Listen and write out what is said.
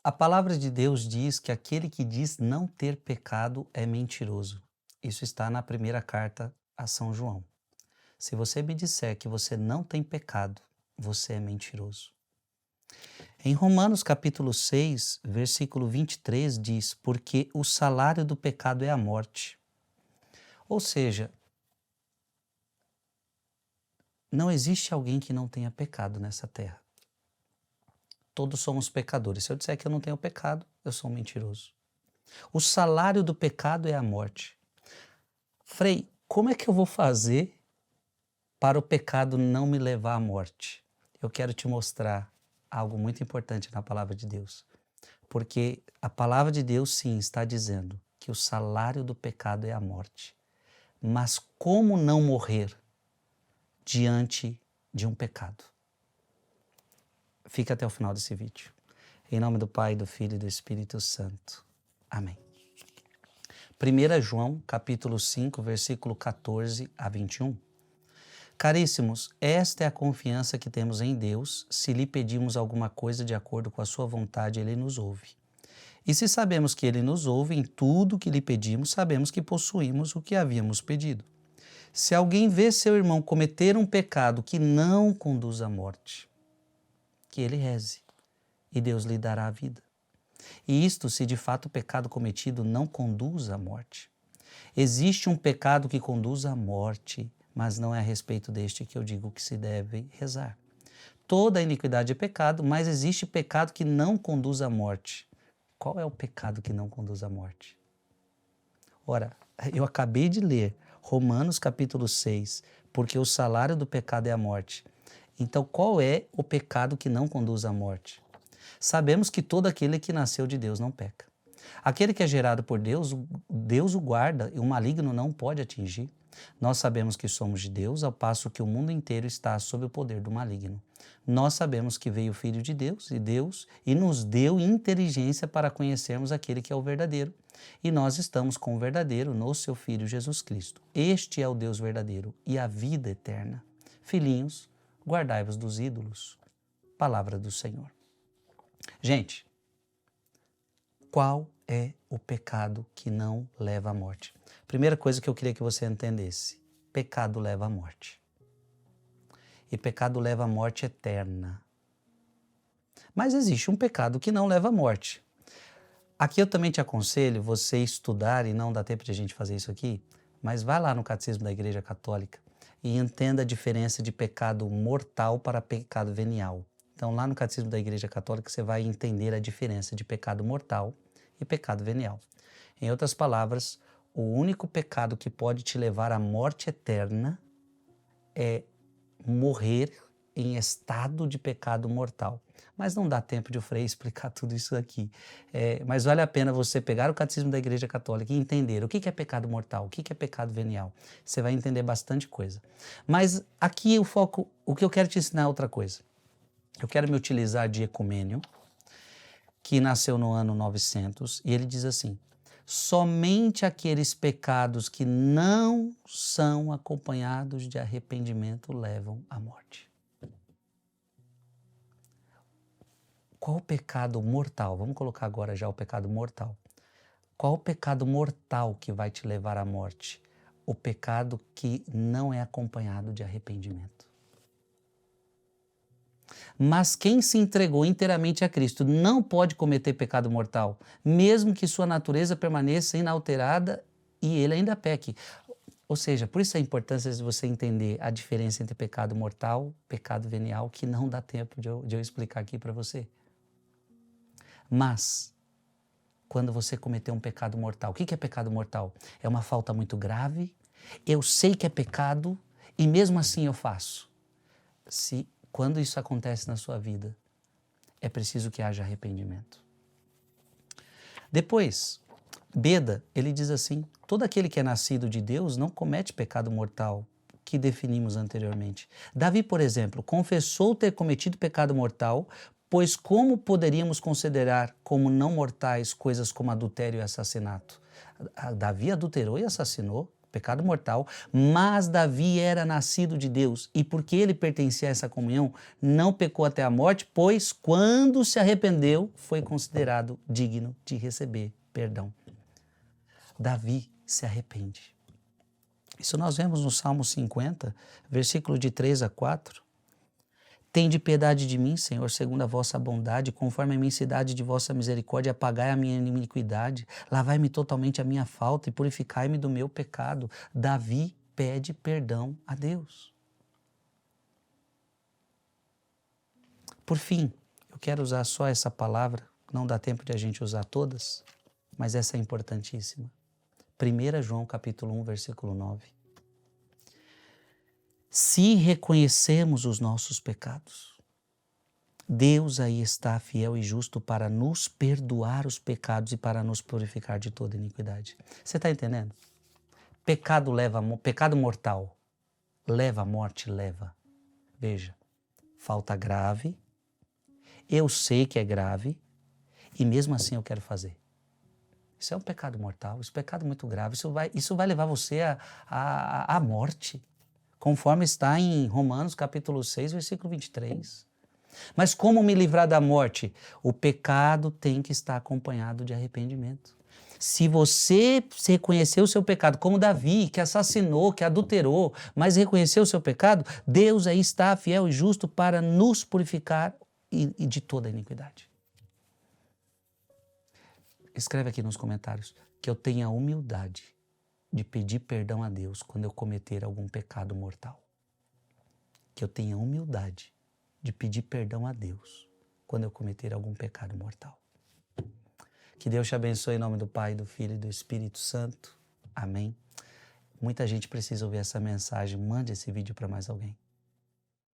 A palavra de Deus diz que aquele que diz não ter pecado é mentiroso. Isso está na primeira carta a São João. Se você me disser que você não tem pecado, você é mentiroso. Em Romanos capítulo 6, versículo 23 diz: porque o salário do pecado é a morte. Ou seja, não existe alguém que não tenha pecado nessa terra. Todos somos pecadores. Se eu disser que eu não tenho pecado, eu sou um mentiroso. O salário do pecado é a morte. Frei, como é que eu vou fazer para o pecado não me levar à morte? Eu quero te mostrar algo muito importante na palavra de Deus. Porque a palavra de Deus, sim, está dizendo que o salário do pecado é a morte. Mas como não morrer diante de um pecado? Fica até o final desse vídeo. Em nome do Pai, do Filho e do Espírito Santo. Amém. 1 João, capítulo 5, versículo 14 a 21. Caríssimos, esta é a confiança que temos em Deus. Se lhe pedimos alguma coisa de acordo com a sua vontade, ele nos ouve. E se sabemos que ele nos ouve em tudo que lhe pedimos, sabemos que possuímos o que havíamos pedido. Se alguém vê seu irmão cometer um pecado que não conduz à morte, que ele reze, e Deus lhe dará a vida. E isto se de fato o pecado cometido não conduz à morte. Existe um pecado que conduz à morte, mas não é a respeito deste que eu digo que se deve rezar. Toda iniquidade é pecado, mas existe pecado que não conduz à morte. Qual é o pecado que não conduz à morte? Ora, eu acabei de ler Romanos capítulo 6, porque o salário do pecado é a morte. Então, qual é o pecado que não conduz à morte? Sabemos que todo aquele que nasceu de Deus não peca. Aquele que é gerado por Deus, Deus o guarda e o maligno não pode atingir. Nós sabemos que somos de Deus, ao passo que o mundo inteiro está sob o poder do maligno. Nós sabemos que veio o Filho de Deus e nos deu inteligência para conhecermos aquele que é o verdadeiro. E nós estamos com o verdadeiro no seu Filho Jesus Cristo. Este é o Deus verdadeiro e a vida eterna. Filhinhos, guardai-vos dos ídolos. Palavra do Senhor. Gente, qual é o pecado que não leva à morte? Primeira coisa que eu queria que você entendesse: pecado leva à morte. E pecado leva à morte eterna. Mas existe um pecado que não leva à morte. Aqui eu também te aconselho você estudar, e não dá tempo de a gente fazer isso aqui, mas vai lá no Catecismo da Igreja Católica e entenda a diferença de pecado mortal para pecado venial. Então, lá no Catecismo da Igreja Católica, você vai entender a diferença de pecado mortal e pecado venial. Em outras palavras, o único pecado que pode te levar à morte eterna é morrer em estado de pecado mortal. Mas não dá tempo de o Frei explicar tudo isso aqui. Mas vale a pena você pegar o Catecismo da Igreja Católica e entender o que é pecado mortal, o que é pecado venial. Você vai entender bastante coisa. Mas aqui o foco, o que eu quero te ensinar é outra coisa. Eu quero me utilizar de Ecumênio, que nasceu no ano 900, e ele diz assim: somente aqueles pecados que não são acompanhados de arrependimento levam à morte. Qual o pecado mortal? Vamos colocar agora já o pecado mortal. Qual o pecado mortal que vai te levar à morte? O pecado que não é acompanhado de arrependimento. Mas quem se entregou inteiramente a Cristo não pode cometer pecado mortal, mesmo que sua natureza permaneça inalterada e ele ainda peque. Ou seja, por isso a importância de você entender a diferença entre pecado mortal e pecado venial, que não dá tempo de eu explicar aqui para você. Mas, quando você cometeu um pecado mortal, o que é pecado mortal? É uma falta muito grave, eu sei que é pecado e mesmo assim eu faço. Quando isso acontece na sua vida, é preciso que haja arrependimento. Depois, Beda, ele diz assim: todo aquele que é nascido de Deus não comete pecado mortal, que definimos anteriormente. Davi, por exemplo, confessou ter cometido pecado mortal, pois como poderíamos considerar como não mortais coisas como adultério e assassinato? Davi adulterou e assassinou. pecado mortal, mas Davi era nascido de Deus e porque ele pertencia a essa comunhão, não pecou até a morte, pois quando se arrependeu, foi considerado digno de receber perdão. Davi se arrepende. Isso nós vemos no Salmo 50, versículo de 3 a 4. Tende piedade de mim, Senhor, segundo a vossa bondade, conforme a imensidade de vossa misericórdia, apagai a minha iniquidade, lavai-me totalmente a minha falta e purificai-me do meu pecado. Davi pede perdão a Deus. Por fim, eu quero usar só essa palavra, não dá tempo de a gente usar todas, mas essa é importantíssima. 1 João capítulo 1, versículo 9. Se reconhecemos os nossos pecados, Deus aí está fiel e justo para nos perdoar os pecados e para nos purificar de toda iniquidade. Você está entendendo? Pecado mortal leva à morte, leva. Veja, falta grave, eu sei que é grave e mesmo assim eu quero fazer. Isso é um pecado mortal, isso é um pecado muito grave, isso vai levar você à morte. Conforme está em Romanos capítulo 6, versículo 23. Mas como me livrar da morte? O pecado tem que estar acompanhado de arrependimento. Se você reconhecer o seu pecado, como Davi, que assassinou, que adulterou, mas reconheceu o seu pecado, Deus aí está fiel e justo para nos purificar e de toda a iniquidade. Escreve aqui nos comentários que eu tenha a humildade de pedir perdão a Deus quando eu cometer algum pecado mortal. Que eu tenha humildade de pedir perdão a Deus quando eu cometer algum pecado mortal. Que Deus te abençoe em nome do Pai, do Filho e do Espírito Santo. Amém. Muita gente precisa ouvir essa mensagem. Mande esse vídeo para mais alguém.